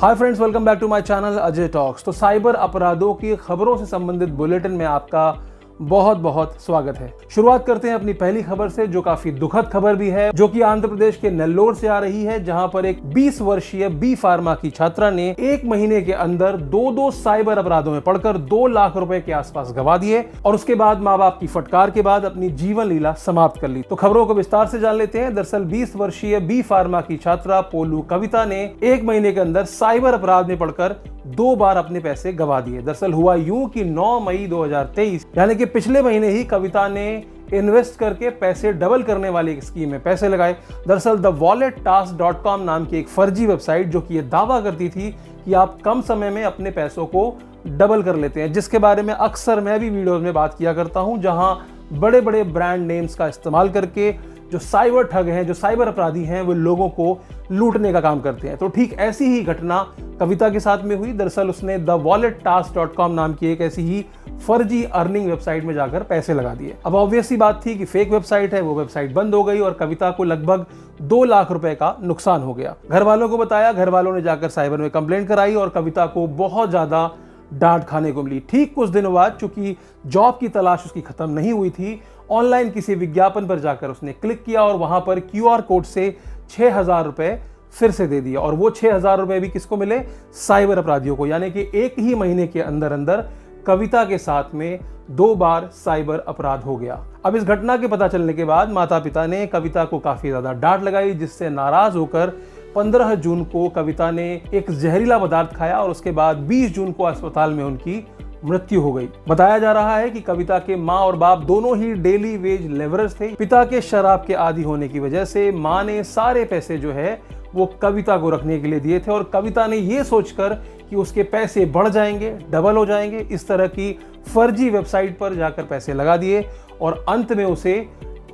Hi friends, welcome back to my channel Ajay talks. तो cyber अपराधों की खबरों से संबंधित बुलेटिन में आपका बहुत बहुत स्वागत है। शुरुआत करते हैं अपनी पहली खबर से, जो काफी दुखद खबर भी है, जो कि आंध्र प्रदेश के नेल्लोर से आ रही है, जहां पर एक 20 वर्षीय बी फार्मा की छात्रा ने एक महीने के अंदर दो साइबर अपराधों में पड़कर 2 लाख रुपए के आसपास गवा दिए और उसके बाद माँ बाप की फटकार के बाद अपनी जीवन लीला समाप्त कर ली। तो खबरों को विस्तार से जान लेते हैं। दरअसल 20 वर्षीय बी फार्मा की छात्रा पोलू कविता ने एक महीने के अंदर साइबर अपराध में पड़कर 2 बार अपने पैसे गवा दिए। दरअसल हुआ यूं कि 9 मई 2023 यानी कि पिछले महीने ही कविता ने इन्वेस्ट करके पैसे डबल करने वाली एक स्कीम में पैसे लगाए। दरअसल thewallettask.com नाम की एक फर्जी वेबसाइट, जो कि यह दावा करती थी कि आप कम समय में अपने पैसों को डबल कर लेते हैं, जिसके बारे में अक्सर मैं भी वीडियोस में बात किया करता हूं, जहां बड़े बड़े ब्रांड नेम्स का इस्तेमाल करके जो साइबर ठग हैं, जो साइबर अपराधी हैं, वो लोगों को लूटने का काम करते हैं। तो ठीक ऐसी ही घटना कविता के साथ में हुई। दरअसल उसने thewallettask.com नाम की एक ऐसी ही फर्जी अर्निंग वेबसाइट में जाकर पैसे लगा दिए। अब ऑब्वियस सी बात थी कि फेक वेबसाइट है, वो वेबसाइट बंद हो गई और कविता को लगभग 2 लाख रुपए का नुकसान हो गया। घर वालों को बताया, घर वालों ने जाकर साइबर में कंप्लेंट कराई और कविता को बहुत ज्यादा डांट खाने को मिली। ठीक कुछ दिनों बाद, चूंकि जॉब की तलाश उसकी खत्म नहीं हुई थी, ऑनलाइन किसी विज्ञापन पर जाकर उसने क्लिक किया और वहां पर QR कोड से 6,000 रुपए फिर से दे दिया। और वो 6,000 रुपए भी किसको मिले? साइबर अपराधियों को। यानी कि एक ही महीने के अंदर अंदर कविता के साथ में 2 बार साइबर अपराध हो गया। अब इस घटना के पता चलने के बाद माता पिता ने कविता को काफी ज्यादा डांट लगाई, जिससे नाराज होकर 15 जून को कविता ने एक जहरीला पदार्थ खाया और उसके बाद 20 जून को अस्पताल में उनकी मृत्यु हो गई। बताया जा रहा है कि कविता के माँ और बाप दोनों ही डेली वेज लेबरर्स थे। पिता के शराब के आदी होने की वजह से माँ ने सारे पैसे जो है वो कविता को रखने के लिए दिए थे और कविता ने ये सोचकर कि उसके पैसे बढ़ जाएंगे, डबल हो जाएंगे, इस तरह की फर्जी वेबसाइट पर जाकर पैसे लगा दिए और अंत में उसे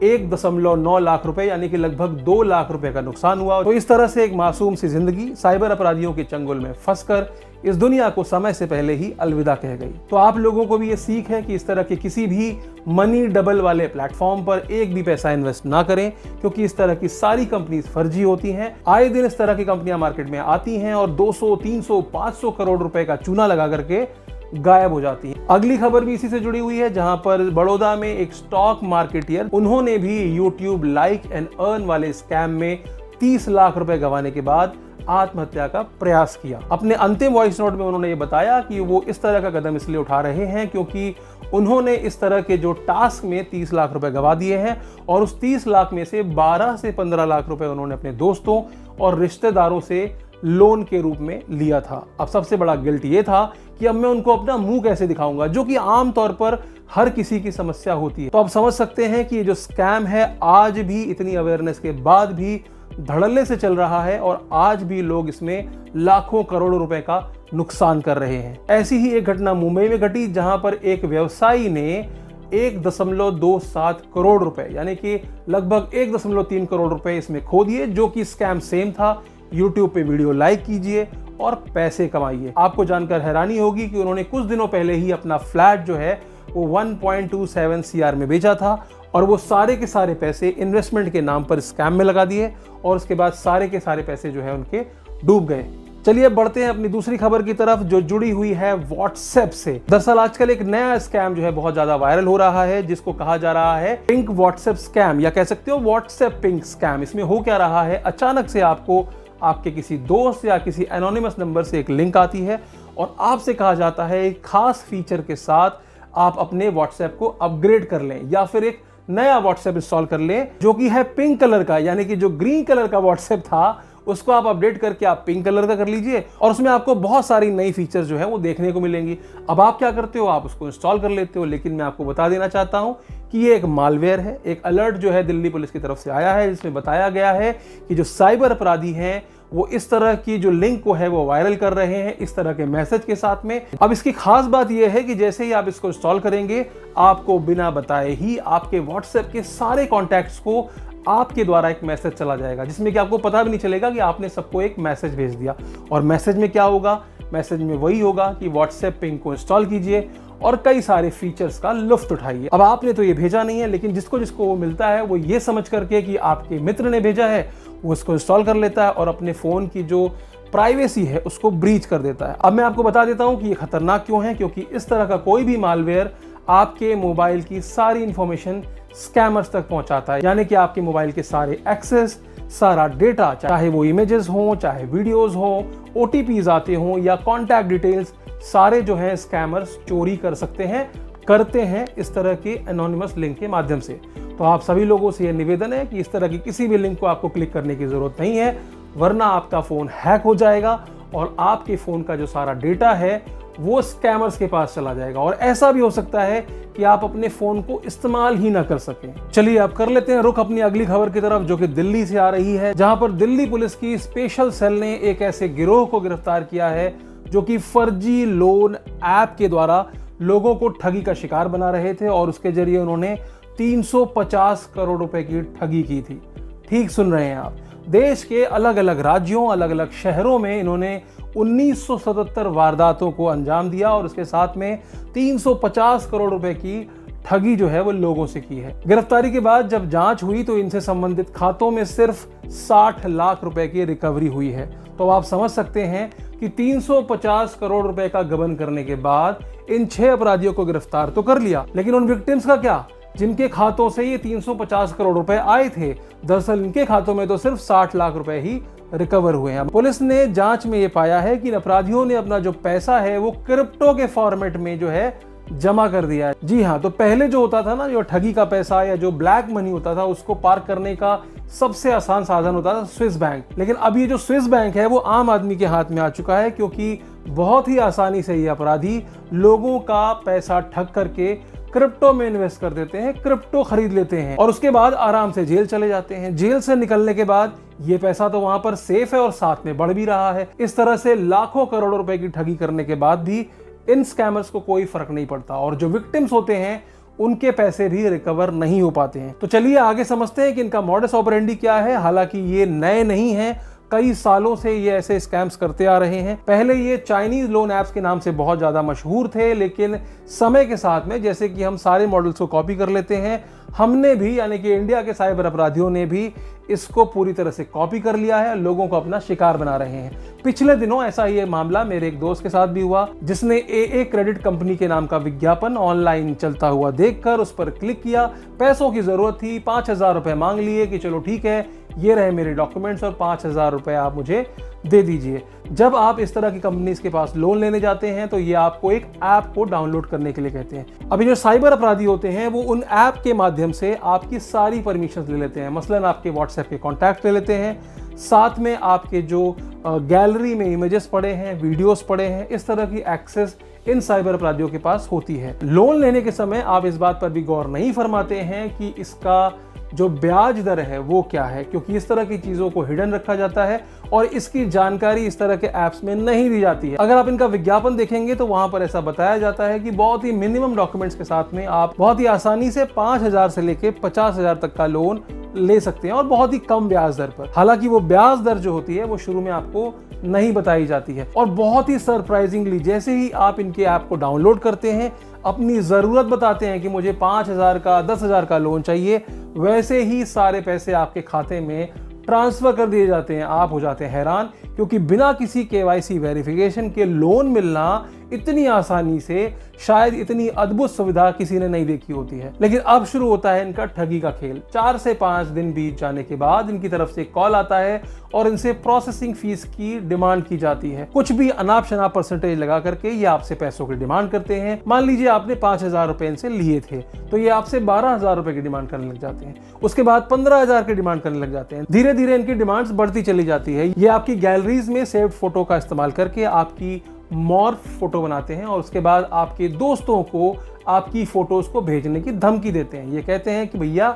1.9 लाख रुपए यानी कि लगभग 2 लाख रुपए का नुकसान हुआ। तो इस तरह से एक मासूम सी जिंदगी साइबर अपराधियों के चंगुल में फंसकर इस दुनिया को समय से पहले ही अलविदा कह गई। तो आप लोगों को भी ये सीख है कि इस तरह के किसी भी मनी डबल वाले प्लेटफॉर्म पर एक भी पैसा इन्वेस्ट ना करें, क्योंकि इस तरह की सारी कंपनीज फर्जी होती हैं। आए दिन इस तरह की कंपनियां मार्केट में आती हैं और 200, 300, 500 करोड़ रुपए का चूना लगा करके गायब हो जाती है। अगली खबर भी इसी से जुड़ी हुई है, जहां पर बड़ौदा में एक स्टॉक मार्केटियर, उन्होंने भी YouTube लाइक एंड अर्न वाले स्कैम में 30 लाख रुपए गंवाने के बाद आत्महत्या का प्रयास किया। अपने अंतिम वॉइस नोट में उन्होंने ये बताया कि वो इस तरह का कदम इसलिए उठा रहे हैं क्योंकि उन्होंने इस तरह के जो टास्क में 30 लाख रुपए गंवा दिए हैं और उस 30 लाख में से 12 से 15 लाख रुपए उन्होंने अपने दोस्तों और रिश्तेदारों से लोन के रूप में लिया था। अब सबसे बड़ा गिल्ट ये था कि अब मैं उनको अपना मुंह कैसे दिखाऊंगा, जो कि आमतौर पर हर किसी की समस्या होती है। तो आप समझ सकते हैं कि ये जो स्कैम है आज भी इतनी अवेयरनेस के बाद भी धड़ल्ले से चल रहा है और आज भी लोग इसमें लाखों करोड़ों रुपए का नुकसान कर रहे हैं। ऐसी ही एक घटना मुंबई में घटी, जहां पर एक व्यवसायी ने 1.27 करोड़ रुपए यानी कि लगभग 1.3 करोड़ रुपए इसमें खो दिए, जो कि स्कैम सेम था। YouTube पे वीडियो लाइक कीजिए और पैसे कमाइए। आपको जानकर हैरानी होगी कि उन्होंने कुछ दिनों पहले ही अपना फ्लैट जो है वो 1.27 CR में बेचा था और वो सारे के सारे पैसे इन्वेस्टमेंट के नाम पर स्कैम में लगा दिए और उसके बाद सारे के सारे पैसे जो है उनके डूब गए। चलिए बढ़ते हैं अपनी दूसरी खबर की तरफ, जो जुड़ी हुई है व्हाट्सएप से। दरअसल आजकल एक नया स्कैम जो है बहुत ज्यादा वायरल हो रहा है, जिसको कहा जा रहा है पिंक व्हाट्सएप स्कैम, या कह सकते हो व्हाट्सएप पिंक स्कैम। इसमें हो क्या रहा है, अचानक से आपको आपके किसी दोस्त या किसी एनोनिमस नंबर से एक लिंक आती है और आपसे कहा जाता है एक खास फीचर के साथ आप अपने व्हाट्सएप को अपग्रेड कर लें या फिर एक नया व्हाट्सएप इंस्टॉल कर लें, जो कि है पिंक कलर का। यानी कि जो ग्रीन कलर का व्हाट्सएप था उसको आप अपडेट करके आप पिंक कलर का कर लीजिए और उसमें आपको बहुत सारी नई फीचर्स जो है वो देखने को मिलेंगी। अब आप क्या करते हो, आप उसको इंस्टॉल कर लेते हो, लेकिन मैं आपको बता देना चाहता हूं कि ये एक मालवेयर है। एक अलर्ट जो है दिल्ली पुलिस की तरफ से आया है, जिसमें बताया गया है कि जो साइबर अपराधी हैं वो इस तरह की जो लिंक को है वो वायरल कर रहे हैं इस तरह के मैसेज के साथ में। अब इसकी खास बात यह है कि जैसे ही आप इसको इंस्टॉल करेंगे, आपको बिना बताए ही आपके व्हाट्सएप के सारे कॉन्टैक्ट्स को आपके द्वारा एक मैसेज चला जाएगा, जिसमें कि आपको पता भी नहीं चलेगा कि आपने सबको एक मैसेज भेज दिया। और मैसेज में क्या होगा, मैसेज में वही होगा कि व्हाट्सएप पिंक को इंस्टॉल कीजिए और कई सारे फीचर्स का लुफ्त उठाइए। अब आपने तो ये भेजा नहीं है, लेकिन जिसको जिसको वो मिलता है वो ये समझ करके कि आपके मित्र ने भेजा है, वो इसको इंस्टॉल कर लेता है और अपने फोन की जो प्राइवेसी है उसको ब्रीच कर देता है। अब मैं आपको बता देता हूं कि ये खतरनाक क्यों है, क्योंकि इस तरह का कोई भी मालवेयर आपके मोबाइल की सारी इंफॉर्मेशन स्कैमर्स तक पहुंचाता है। यानी कि आपके मोबाइल के सारे एक्सेस, सारा डेटा, चाहे वो इमेजेस हो, चाहे वीडियोस हो, ओटीपीज आते हो या कॉन्टैक्ट डिटेल्स, सारे जो है स्कैमर्स चोरी कर सकते हैं, करते हैं इस तरह के एनोनिमस लिंक के माध्यम से। तो आप सभी लोगों से यह निवेदन है कि इस तरह की किसी भी लिंक को आपको क्लिक करने की जरूरत नहीं है, वरना आपका फोन हैक हो जाएगा और आपके फोन का जो सारा डेटा है वो स्कैमर्स के पास चला जाएगा और ऐसा भी हो सकता है कि आप अपने फोन को इस्तेमाल ही ना कर सकें। चलिए अब कर लेते हैं रुख अपनी अगली खबर की तरफ, जो कि दिल्ली से आ रही है, जहां पर दिल्ली पुलिस की स्पेशल सेल ने एक ऐसे गिरोह को गिरफ्तार किया है जो कि फर्जी लोन ऐप के द्वारा लोगों को ठगी का शिकार बना रहे थे और उसके जरिए उन्होंने 350 करोड़ रुपए की ठगी की थी। ठीक सुन रहे हैं आप, देश के अलग अलग राज्यों, अलग अलग शहरों में इन्होंने 1977 वारदातों को अंजाम दिया और उसके साथ में 350 करोड़ रुपए की ठगी जो है वो लोगों से की है। गिरफ्तारी के बाद जब जांच हुई तो इनसे संबंधित खातों में सिर्फ 60 लाख रुपए की रिकवरी हुई है। तो आप समझ सकते हैं कि 350 करोड़ रुपए का गबन करने के बाद इन 6 अपराधियों को गिरफ्तार तो कर लिया, लेकिन उन विक्टिम्स का क्या, जिनके खातों से ये 350 करोड़ रुपए आए थे। दरअसल इनके खातों में तो सिर्फ 60 लाख रुपए ही रिकवर हुए हैं। पुलिस ने जांच में ये पाया है कि अपराधियों ने अपना जो पैसा है वो क्रिप्टो के फॉर्मेट में जो है जमा कर दिया है। जी हाँ, तो पहले जो होता था ना, जो ठगी का पैसा या जो ब्लैक मनी होता था उसको पार्क करने का सबसे आसान साधन होता था स्विस बैंक, लेकिन अब ये जो स्विस बैंक है वो आम आदमी के हाथ में आ चुका है, क्योंकि बहुत ही आसानी से ये अपराधी लोगों का पैसा ठग करके क्रिप्टो में इन्वेस्ट कर देते हैं, क्रिप्टो खरीद लेते हैं और उसके बाद आराम से जेल चले जाते हैं। जेल से निकलने के बाद ये पैसा तो वहां पर सेफ है और साथ में बढ़ भी रहा है। इस तरह से लाखों करोड़ों रुपए की ठगी करने के बाद भी इन स्कैमर्स को कोई फर्क नहीं पड़ता और जो विक्टिम्स होते हैं उनके पैसे भी रिकवर नहीं हो पाते हैं। तो चलिए आगे समझते हैं कि इनका मॉडस ऑपरेंडी क्या है। हालांकि ये नए नहीं हैं, कई सालों से ये ऐसे स्कैम्स करते आ रहे हैं। पहले ये चाइनीज लोन ऐप्स के नाम से बहुत ज्यादा मशहूर थे, लेकिन समय के साथ में जैसे कि हम सारे मॉडल्स को कॉपी कर लेते हैं, हमने भी यानी कि इंडिया के साइबर अपराधियों ने भी इसको पूरी तरह से कॉपी कर लिया है, लोगों को अपना शिकार बना रहे हैं। पिछले दिनों ऐसा ही मामला मेरे एक दोस्त के साथ भी हुआ, जिसने AA क्रेडिट कंपनी के नाम का विज्ञापन ऑनलाइन चलता हुआ देखकर उस पर क्लिक किया। पैसों की जरूरत थी, 5,000 रुपए मांग लिए कि चलो ठीक है, ये रहे मेरे डॉक्यूमेंट्स और 5,000 रुपए आप मुझे दे दीजिए। जब आप इस तरह की कंपनीज के पास लोन लेने जाते हैं तो ये आपको एक ऐप को डाउनलोड करने के लिए कहते हैं। अभी जो साइबर अपराधी होते हैं वो उन ऐप के माध्यम से आपकी सारी परमिशंस ले लेते हैं। मसलन आपके व्हाट्सएप के कॉन्टैक्ट ले लेते हैं, साथ में आपके जो गैलरी में इमेजेस पड़े हैं, वीडियोस पड़े हैं, इस तरह की एक्सेस इन साइबर अपराधियों के पास होती है। लोन लेने के समय आप इस बात पर भी गौर नहीं फरमाते हैं कि इसका जो ब्याज दर है वो क्या है, क्योंकि इस तरह की चीजों को हिडन रखा जाता है और इसकी जानकारी इस तरह के ऐप्स में नहीं दी जाती है। अगर आप इनका विज्ञापन देखेंगे तो वहां पर ऐसा बताया जाता है कि बहुत ही मिनिमम डॉक्यूमेंट्स के साथ में आप बहुत ही आसानी से 5,000 से लेके 50,000 तक का लोन ले सकते हैं और बहुत ही कम ब्याज दर पर। हालांकि वो ब्याज दर जो होती है वो शुरू में आपको नहीं बताई जाती है और बहुत ही सरप्राइजिंगली जैसे ही आप इनके ऐप को डाउनलोड करते हैं, अपनी जरूरत बताते हैं कि मुझे 5,000 का 10,000 का लोन चाहिए, वैसे ही सारे पैसे आपके खाते में ट्रांसफर कर दिए जाते हैं। आप हो जाते हैं हैरान, क्योंकि बिना किसी KYC वेरिफिकेशन के लोन मिलना इतनी आसानी से शायद इतनी अद्भुत सुविधा किसी ने नहीं देखी होती है। लेकिन अब शुरू होता है इनका ठगी का खेल। 4 से 5 दिन बीत जाने के बाद इनकी तरफ से कॉल आता है और इनसे प्रोसेसिंग फीस की डिमांड की जाती है। कुछ भी अनाप शनाप परसेंटेज लगा करके ये आपसे पैसों की डिमांड करते हैं। मान लीजिए आपने 5,000 रुपए इनसे लिए थे तो ये आपसे 12,000 रुपए की डिमांड करने लग जाते हैं, उसके बाद 15,000 की डिमांड करने लग जाते हैं। धीरे धीरे इनकी डिमांड्स बढ़ती चली जाती है। ये आपकी गैलरीज में सेव्ड फोटो का इस्तेमाल करके आपकी मॉर्फ फोटो बनाते हैं और उसके बाद आपके दोस्तों को आपकी फोटोज को भेजने की धमकी देते हैं। ये कहते हैं कि भैया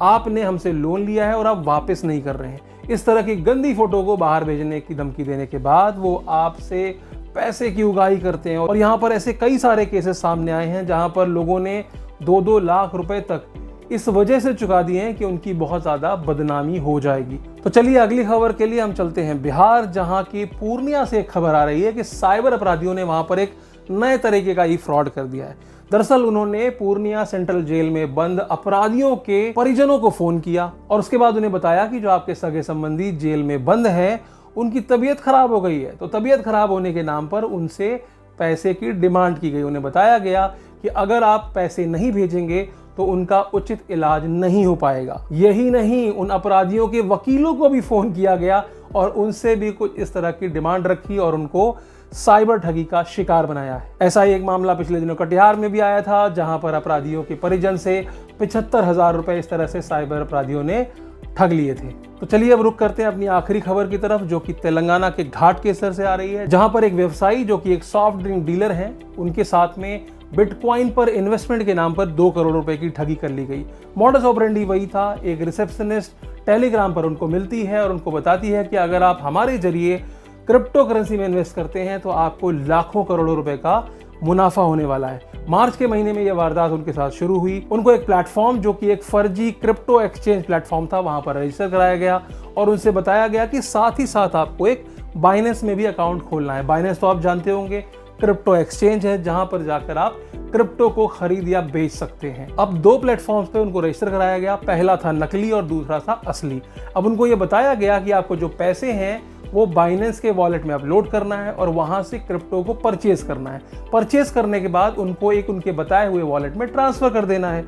आपने हमसे लोन लिया है और आप वापस नहीं कर रहे हैं। इस तरह की गंदी फोटो को बाहर भेजने की धमकी देने के बाद वो आपसे पैसे की उगाही करते हैं और यहाँ पर ऐसे कई सारे केसेस सामने आए हैं जहाँ पर लोगों ने 2-2 लाख रुपए तक इस वजह से चुका दिए हैं कि उनकी बहुत ज्यादा बदनामी हो जाएगी। तो चलिए अगली खबर के लिए हम चलते हैं बिहार, जहां की पूर्णिया से एक खबर आ रही है कि साइबर अपराधियों ने वहां पर एक नए तरीके का ही फ्रॉड कर दिया है। दरअसल उन्होंने पूर्णिया सेंट्रल जेल में बंद अपराधियों के परिजनों को फोन किया और उसके बाद उन्हें बताया कि जो आपके सगे संबंधी जेल में बंद है उनकी तबीयत खराब हो गई है। तो तबीयत खराब होने के नाम पर उनसे पैसे की डिमांड की गई। उन्हें बताया गया कि अगर आप पैसे नहीं भेजेंगे तो उनका उचित इलाज नहीं हो पाएगा। यही नहीं, उन अपराधियों के वकीलों को भी फोन किया गया और उनसे भी कुछ इस तरह की डिमांड रखी और उनको साइबर ठगी का शिकार बनाया है। ऐसा ही एक मामला पिछले दिनों कटिहार में भी आया था, जहां पर अपराधियों के परिजन से 75,000 रुपए इस तरह से साइबर अपराधियों ने ठग लिए थे। तो चलिए अब रुक करते हैं अपनी आखिरी खबर की तरफ, जो कि तेलंगाना के घाटकेसर से आ रही है, जहां पर एक व्यवसायी जो कि एक सॉफ्ट ड्रिंक डीलर हैं, उनके साथ में बिटकॉइन पर इन्वेस्टमेंट के नाम पर 2 करोड़ रुपए की ठगी कर ली गई। मॉडस ऑपरेंडी वही था। एक रिसेप्शनिस्ट टेलीग्राम पर उनको मिलती है और उनको बताती है कि अगर आप हमारे जरिए क्रिप्टो करेंसी में इन्वेस्ट करते हैं तो आपको लाखों करोड़ों रुपए का मुनाफा होने वाला है। मार्च के महीने में यह वारदात उनके साथ शुरू हुई। उनको एक प्लेटफॉर्म जो कि एक फर्जी क्रिप्टो एक्सचेंज प्लेटफॉर्म था, वहां पर रजिस्टर कराया गया और उनसे बताया गया कि साथ ही साथ आपको एक बाइनेंस में भी अकाउंट खोलना है। बाइनेंस तो आप जानते होंगे, क्रिप्टो एक्सचेंज है जहां पर जाकर आप क्रिप्टो को खरीद या बेच सकते हैं। अब 2 प्लेटफॉर्म्स पे उनको रजिस्टर कराया गया। पहला था नकली और दूसरा था असली। अब उनको ये बताया गया कि आपको जो पैसे हैं वो बाइनेंस के वॉलेट में अपलोड करना है और वहां से क्रिप्टो को परचेज करना है। परचेज करने के बाद उनको एक उनके बताए हुए वॉलेट में ट्रांसफर कर देना है।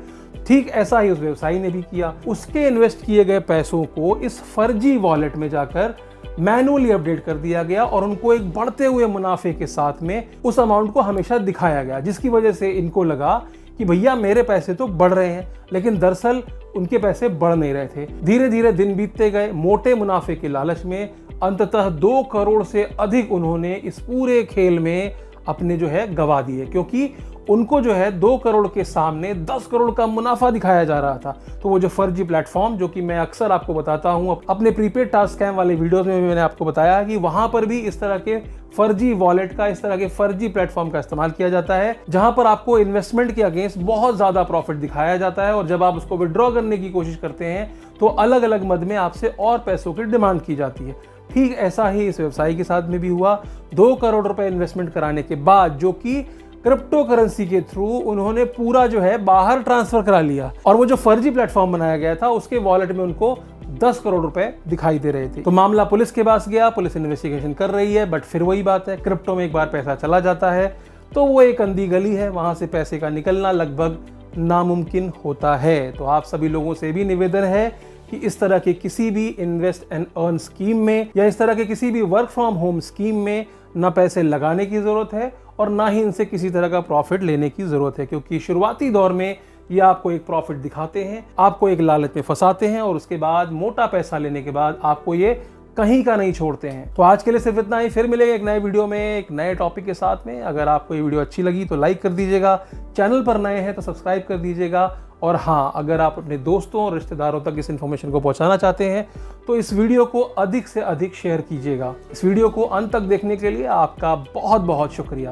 ठीक ऐसा ही उस व्यवसायी ने भी किया। उसके इन्वेस्ट किए गए पैसों को इस फर्जी वॉलेट में जाकर मैनुअली अपडेट कर दिया गया और उनको एक बढ़ते हुए मुनाफे के साथ में उस अमाउंट को हमेशा दिखाया गया, जिसकी वजह से इनको लगा कि भैया मेरे पैसे तो बढ़ रहे हैं, लेकिन दरअसल उनके पैसे बढ़ नहीं रहे थे। धीरे धीरे दिन बीतते गए। मोटे मुनाफे के लालच में अंततः 2 करोड़ से अधिक उन्होंने इस पूरे खेल में अपने जो है गवा दिए, क्योंकि उनको जो है 2 करोड़ के सामने 10 करोड़ का मुनाफा दिखाया जा रहा था। तो वो जो फर्जी प्लेटफॉर्म, जो कि मैं अक्सर आपको बताता हूं अपने प्रीपेड टास्क स्कैम वाले वीडियोस में भी मैंने आपको बताया कि वहां पर भी इस तरह के फर्जी वॉलेट का, इस तरह के फर्जी प्लेटफॉर्म का इस्तेमाल किया जाता है, जहां पर आपको इन्वेस्टमेंट के अगेंस्ट बहुत ज्यादा प्रॉफिट दिखाया जाता है और जब आप उसको विड्रॉ करने की कोशिश करते हैं तो अलग अलग मद में आपसे और पैसों की डिमांड की जाती है। ठीक ऐसा ही इस व्यवसायी के साथ में भी हुआ। 2 करोड़ रुपए इन्वेस्टमेंट कराने के बाद, जो कि क्रिप्टो करेंसी के थ्रू उन्होंने पूरा जो है बाहर ट्रांसफर करा लिया और वो जो फर्जी प्लेटफॉर्म बनाया गया था उसके वॉलेट में उनको 10 करोड़ रुपए दिखाई दे रहे थे। तो मामला पुलिस के पास गया, पुलिस इन्वेस्टिगेशन कर रही है, बट फिर वही बात है, क्रिप्टो में एक बार पैसा चला जाता है तो वो एक अंधी गली है, वहां से पैसे का निकलना लगभग नामुमकिन होता है। तो आप सभी लोगों से भी निवेदन है कि इस तरह के किसी भी इन्वेस्ट एंड अर्न स्कीम में या इस तरह के किसी भी वर्क फ्रॉम होम स्कीम में ना पैसे लगाने की जरूरत है और ना ही इनसे किसी तरह का प्रॉफिट लेने की जरूरत है, क्योंकि शुरुआती दौर में ये आपको एक प्रॉफिट दिखाते हैं, आपको एक लालच में फंसाते हैं और उसके बाद मोटा पैसा लेने के बाद आपको ये कहीं का नहीं छोड़ते हैं। तो आज के लिए सिर्फ इतना ही। फिर मिलेंगे एक नए वीडियो में एक नए टॉपिक के साथ में। अगर आपको ये वीडियो अच्छी लगी तो लाइक कर दीजिएगा, चैनल पर नए हैं तो सब्सक्राइब कर दीजिएगा और हाँ, अगर आप अपने दोस्तों और रिश्तेदारों तक इस इन्फॉर्मेशन को पहुंचाना चाहते हैं तो इस वीडियो को अधिक से अधिक शेयर कीजिएगा। इस वीडियो को अंत तक देखने के लिए आपका बहुत बहुत शुक्रिया।